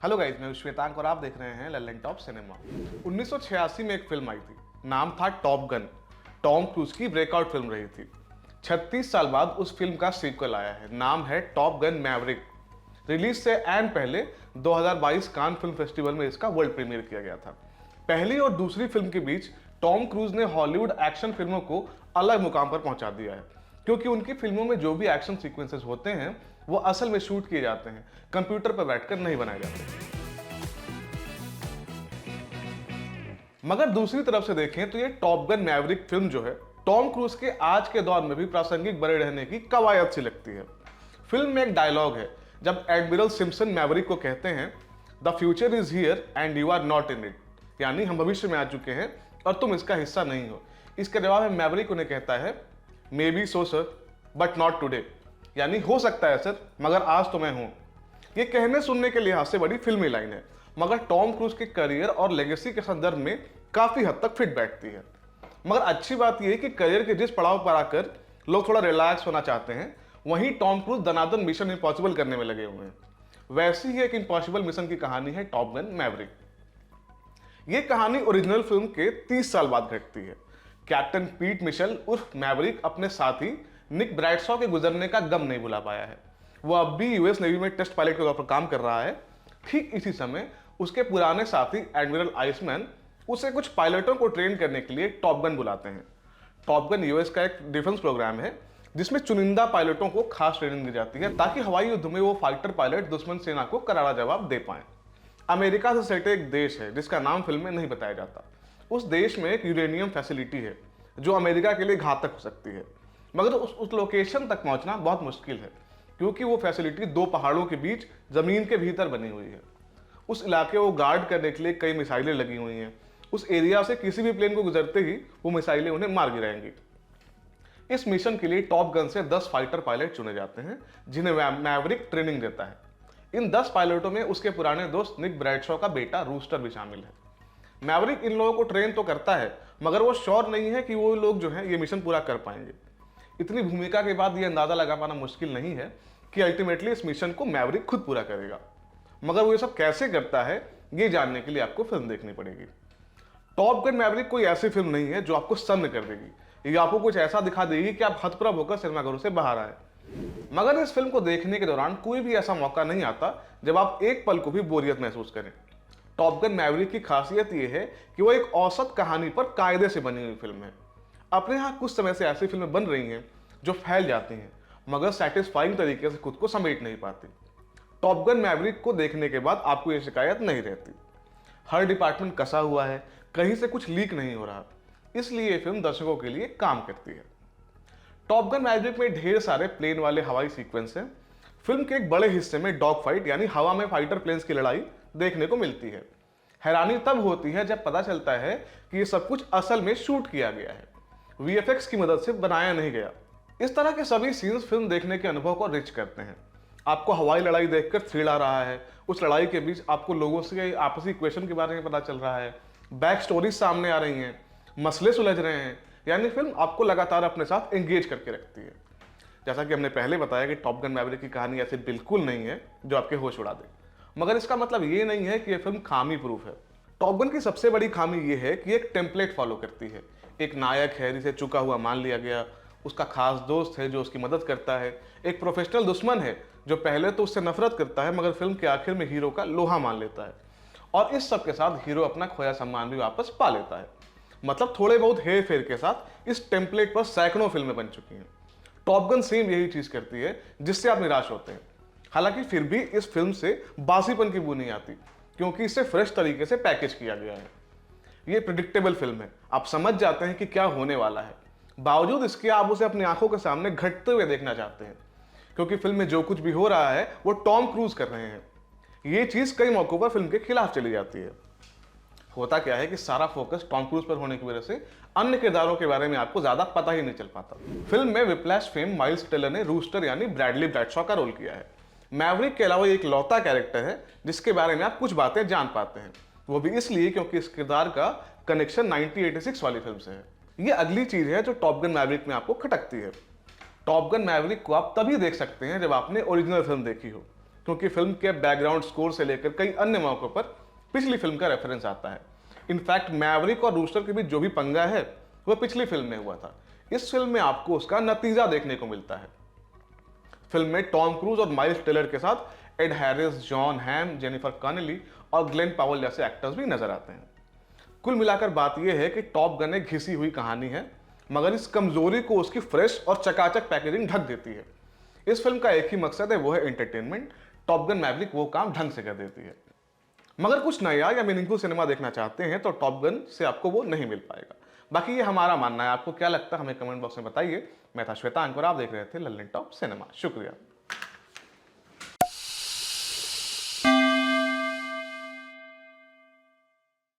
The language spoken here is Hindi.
हेलो गाइस, मैं श्वेतांक और आप देख रहे हैं लल्लन टॉप सिनेमा। 1986 में एक फिल्म आई थी, नाम था टॉप गन। टॉम क्रूज की ब्रेकआउट फिल्म रही थी। 36 साल बाद उस फिल्म का सीक्वल आया है, नाम है टॉप गन मैवरिक। रिलीज से एंड पहले 2022 कान फिल्म फेस्टिवल में इसका वर्ल्ड प्रीमियर किया गया था। पहली और दूसरी फिल्म के बीच टॉम क्रूज ने हॉलीवुड एक्शन फिल्मों को अलग मुकाम पर पहुंचा दिया है, क्योंकि उनकी फिल्मों में जो भी एक्शन सीक्वेंसेस होते हैं वो असल में शूट किए जाते हैं, कंप्यूटर पर बैठकर नहीं बनाए जाते। मगर दूसरी तरफ से देखें तो ये टॉप गन मैवरिक फिल्म जो है, टॉम क्रूज के आज के दौर में भी प्रासंगिक बने रहने की कवायद सी लगती है। फिल्म में एक डायलॉग है, जब एडमिरल सिम्पसन मैवरिक को कहते हैं, the future is here and you are not in it, यानी हम भविष्य में आ चुके हैं और तुम इसका हिस्सा नहीं हो। इसके जवाब में मैवरिक उन्हें कहता है, may be so sir but not today, यानी हो सकता है सर मगर आज तो मैं हूं। ये कहने सुनने के लिहाज से बड़ी फिल्मी लाइन है, मगर टॉम क्रूज के करियर और लेगेसी के संदर्भ में काफी हद तक फिट बैठती है। मगर अच्छी बात यह है कि करियर के जिस पड़ाव पर आकर लोग थोड़ा रिलैक्स होना चाहते हैं, वहीं टॉम क्रूज दनादन मिशन इम्पॉसिबल करने में लगे हुए हैं। वैसी ही एक इम्पॉसिबल मिशन की कहानी है टॉप गन मैवरिक। ये कहानी ओरिजिनल फिल्म के 30 साल बाद घटती है। कैप्टन पीट मिशेल उर्फ मैवरिक अपने साथी निक ब्रैडशॉ के गुजरने का गम नहीं भुला पाया है। वो अब भी यूएस नेवी में टेस्ट पायलट के तौर पर काम कर रहा है। ठीक इसी समय उसके पुराने साथी एडमिरल आइसमैन उसे कुछ पायलटों को ट्रेन करने के लिए टॉप गन बुलाते हैं। टॉप गन यूएस का एक डिफेंस प्रोग्राम है जिसमें चुनिंदा पायलटों को खास ट्रेनिंग दी जाती है ताकि हवाई युद्ध में वो फाइटर पायलट दुश्मन सेना को करारा जवाब दे पाए। अमेरिका से सटे एक देश है जिसका नाम फिल्म में नहीं बताया जाता। उस देश में एक यूरेनियम फैसिलिटी है जो अमेरिका के लिए घातक हो सकती है, मगर उस लोकेशन तक पहुंचना बहुत मुश्किल है क्योंकि वो फैसिलिटी दो पहाड़ों के बीच जमीन के भीतर बनी हुई है। उस इलाके को गार्ड करने के लिए कई मिसाइलें लगी हुई हैं। उस एरिया से किसी भी प्लेन को गुजरते ही वो मिसाइलें उन्हें मार गिराएंगी। इस मिशन के लिए टॉप गन से 10 फाइटर पायलट चुने जाते हैं जिन्हें मैवरिक ट्रेनिंग देता है। इन 10 पायलटों में उसके पुराने दोस्त निक ब्रैडशॉ का बेटा रूस्टर भी शामिल है। मैवरिक इन लोगों को ट्रेन तो करता है, मगर वो श्योर नहीं है कि वो लोग जो है ये मिशन पूरा कर पाएंगे। इतनी भूमिका के बाद ये अंदाजा लगा पाना मुश्किल नहीं है कि अल्टीमेटली इस मिशन को मैवरिक खुद पूरा करेगा। मगर वो ये सब कैसे करता है, ये जानने के लिए आपको फिल्म देखनी पड़ेगी। टॉप गन मैवरिक कोई ऐसी फिल्म नहीं है जो आपको सन्न कर देगी, ये आपको कुछ ऐसा दिखा देगी कि आप हतप्रभ होकर सिनेमाघरों से बाहर आए। मगर इस फिल्म को देखने के दौरान कोई भी ऐसा मौका नहीं आता जब आप एक पल को भी बोरियत महसूस करें। टॉप गन मैवरिक की खासियत यह है कि वो एक औसत कहानी पर कायदे से बनी हुई फिल्म है। अपने यहाँ कुछ समय से ऐसी फिल्में बन रही हैं जो फैल जाती हैं मगर सेटिस्फाइंग तरीके से खुद को समेट नहीं पाती। टॉप गन मैवरिक को देखने के बाद आपको ये शिकायत नहीं रहती। हर डिपार्टमेंट कसा हुआ है, कहीं से कुछ लीक नहीं हो रहा, इसलिए ये फिल्म दर्शकों के लिए काम करती है। टॉप गन मैवरिक में ढेर सारे प्लेन वाले हवाई सीक्वेंस हैं। फिल्म के एक बड़े हिस्से में डॉग फाइट यानी हवा में फाइटर प्लेन्स की लड़ाई देखने को मिलती है। हैरानी तब होती है जब पता चलता है कि ये सब कुछ असल में शूट किया गया है, वीएफएक्स की मदद से बनाया नहीं गया। इस तरह के सभी सीन्स फिल्म देखने के अनुभव को रिच करते हैं। आपको हवाई लड़ाई देखकर थ्रिल आ रहा है, उस लड़ाई के बीच आपको लोगों से आपसी इक्वेशन के बारे में पता चल रहा है, बैक स्टोरीज सामने आ रही हैं, मसले सुलझ रहे हैं, यानी फिल्म आपको लगातार अपने साथ एंगेज करके रखती है। जैसा कि हमने पहले बताया कि टॉप गन मैवरिक की कहानी ऐसी बिल्कुल नहीं है जो आपके होश उड़ा दे, मगर इसका मतलब ये नहीं है कि यह फिल्म खामी प्रूफ है। टॉप गन की सबसे बड़ी खामी यह है कि एक टेम्पलेट फॉलो करती है। एक नायक है जिसे चुका हुआ मान लिया गया, उसका खास दोस्त है जो उसकी मदद करता है, एक प्रोफेशनल दुश्मन है जो पहले तो उससे नफरत करता है मगर फिल्म के आखिर में हीरो का लोहा मान लेता है, और इस सब के साथ हीरो अपना खोया सम्मान भी वापस पा लेता है। मतलब थोड़े बहुत हेर फेर के साथ इस टेम्पलेट पर सैकड़ों फिल्में बन चुकी हैं। टॉप गन सेम यही चीज करती है जिससे आप निराश होते हैं। हालांकि फिर भी इस फिल्म से बासीपन की बू नहीं आती क्योंकि इसे फ्रेश तरीके से पैकेज किया गया है। ये प्रिडिक्टेबल फिल्म है, आप समझ जाते हैं कि क्या होने वाला है। बावजूद इसके आप उसे अपनी आंखों के सामने घटते हुए देखना चाहते हैं क्योंकि फिल्म में जो कुछ भी हो रहा है वो टॉम क्रूज कर रहे हैं। ये चीज कई मौकों पर फिल्म के खिलाफ चली जाती है। होता क्या है कि सारा फोकस टॉम क्रूज पर होने की वजह से अन्य किरदारों के बारे में आपको ज्यादा पता ही नहीं चल पाता। फिल्म में विप्लैश फेम माइल्स टेलर ने रूस्टर यानी ब्रैडली ब्रैडशॉ का रोल किया है। मैवरिक के अलावा एक लौता कैरेक्टर है जिसके बारे में आप कुछ बातें जान पाते हैं, वो भी इसलिए क्योंकि इस किरदार का कनेक्शन 1986 वाली फिल्म से है। ये अगली चीज है जो टॉप गन मैवरिक में आपको खटकती है। टॉप गन मैवरिक को आप तभी देख सकते हैं जब आपने ओरिजिनल फिल्म देखी हो, क्योंकि फिल्म के बैकग्राउंड स्कोर से लेकर कई अन्य मौकों पर पिछली फिल्म का रेफरेंस आता है। इनफैक्ट मैवरिक और रूस्टर के बीच जो भी पंगा है वह पिछली फिल्म में हुआ था। इस फिल्म में आपको उसका नतीजा देखने को मिलता है। फिल्म में टॉम क्रूज और माइल्स टेलर के साथ एड हैरिस, जॉन हैम, जेनिफर कॉनेली और ग्लेन पावेल जैसे एक्टर्स भी नजर आते हैं। कुल मिलाकर बात यह है कि टॉप गन एक घिसी हुई कहानी है, मगर इस कमजोरी को उसकी फ्रेश और चकाचक पैकेजिंग ढक देती है। इस फिल्म का एक ही मकसद है, वो है एंटरटेनमेंट। टॉप गन मैवरिक वो काम ढंग से कर देती है। मगर कुछ नया या मीनिंगफुल सिनेमा देखना चाहते हैं तो टॉप गन से आपको वो नहीं मिल पाएगा। बाकी ये हमारा मानना है, आपको क्या लगता है हमें कमेंट बॉक्स में बताइए। मैं था श्वेतांक और आप देख रहे थे लल्लन टॉप सिनेमा। शुक्रिया।